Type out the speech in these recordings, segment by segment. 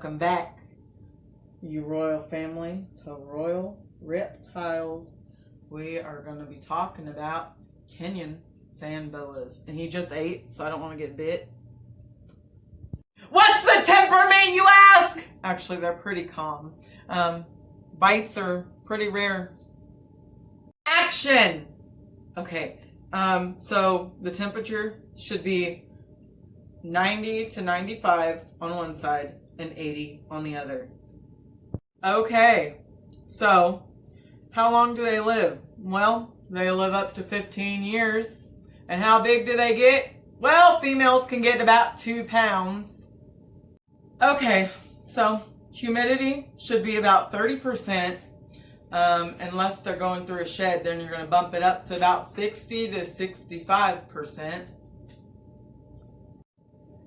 Welcome back, you royal family, to Royal Reptiles. We are going to be talking about Kenyan sand boas. And he just ate, so I don't want to get bit. What's the temperament, you ask? Actually, they're pretty calm. Bites are pretty rare. Action! Okay, so the temperature should be 90 to 95 on one side and 80 on the other. Okay, so how long do they live? Well, they live up to 15 years. And how big do they get? Well, females can get about 2 pounds. Okay, so humidity should be about 30%. Unless they're going through a shed, then you're going to bump it up to about 60 to 65%.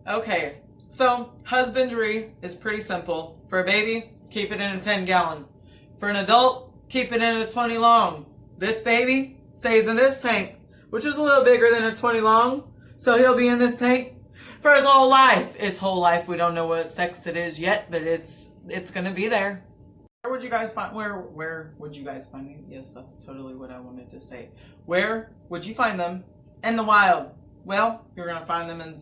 Okay, so husbandry is pretty simple. For a baby, keep it in a 10-gallon. For an adult, keep it in a 20 long. This baby stays in this tank, which is a little bigger than a 20 long. So he'll be in this tank for his whole life. Its whole life. We don't know what sex it is yet, but it's going to be there. Where would you guys find them? Yes, that's totally what I wanted to say. Where would you find them in the wild? Well, you're going to find them in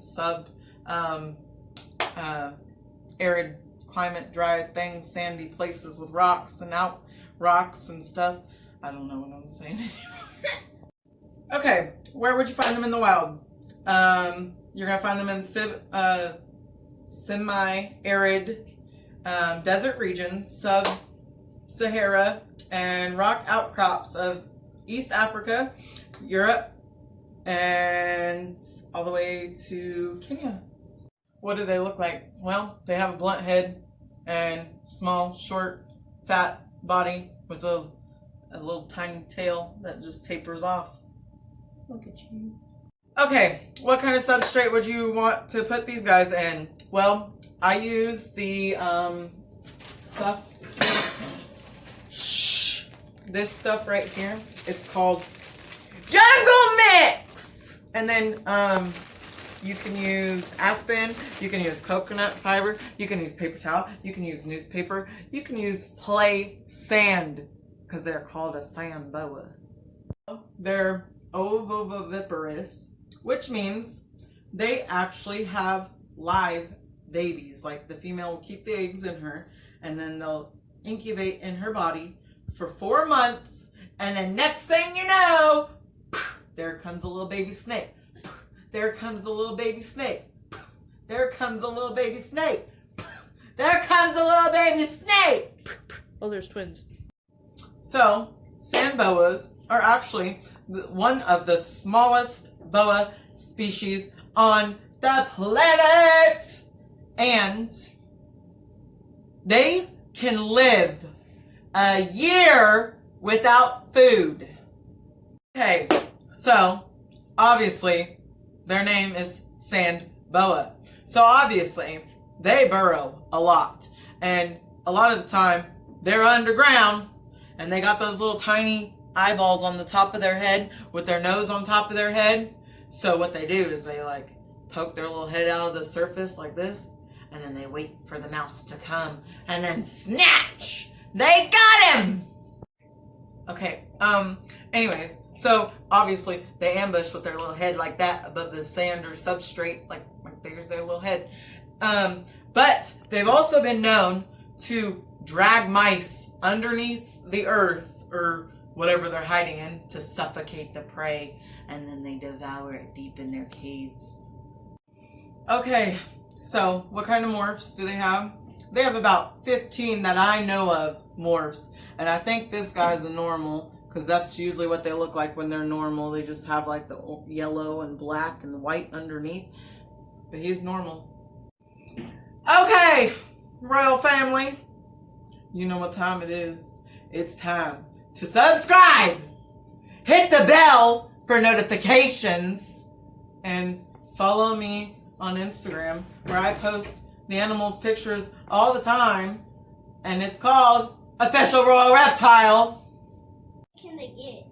arid climate, dry things, sandy places with rocks and stuff. I don't know what I'm saying anymore. Okay, where would you find them in the wild? You're going to find them in semi-arid desert regions, sub-Sahara, and rock outcrops of East Africa, Europe, and all the way to Kenya. What do they look like? Well, they have a blunt head and small, short, fat body with a little tiny tail that just tapers off. Look at you. Okay, what kind of substrate would you want to put these guys in? Well, I use the this stuff right here. It's called Jungle Mix! And then you can use aspen, you can use coconut fiber, you can use paper towel, you can use newspaper, you can use play sand, because they're called a sand boa. They're ovoviviparous, which means they actually have live babies. Like the female will keep the eggs in her, and then they'll incubate in her body for 4 months, and then next thing you know, there comes a little baby snake. There comes a little baby snake. There comes a little baby snake. There comes a little baby snake. Oh, there's twins. So, sand boas are actually one of the smallest boa species on the planet. And they can live a year without food. Okay, so obviously their name is sand boa. So obviously they burrow a lot. And a lot of the time they're underground and they got those little tiny eyeballs on the top of their head with their nose on top of their head. So what they do is they like poke their little head out of the surface like this, and then they wait for the mouse to come and then snatch! They got him! Okay, anyways, so obviously they ambush with their little head like that above the sand or substrate, like there's their little head. But they've also been known to drag mice underneath the earth or whatever they're hiding in to suffocate the prey, and then they devour it deep in their caves. Okay, so what kind of morphs do they have? They have about 15 that I know of morphs, and I think this guy's a normal, because that's usually what they look like when they're normal. They just have like the yellow and black and white underneath, but he's normal. Okay, royal family, you know what time it is. It's time to subscribe, hit the bell for notifications, and follow me on Instagram, where I post the animals' pictures all the time, and it's called Official Royal Reptile. What can they get?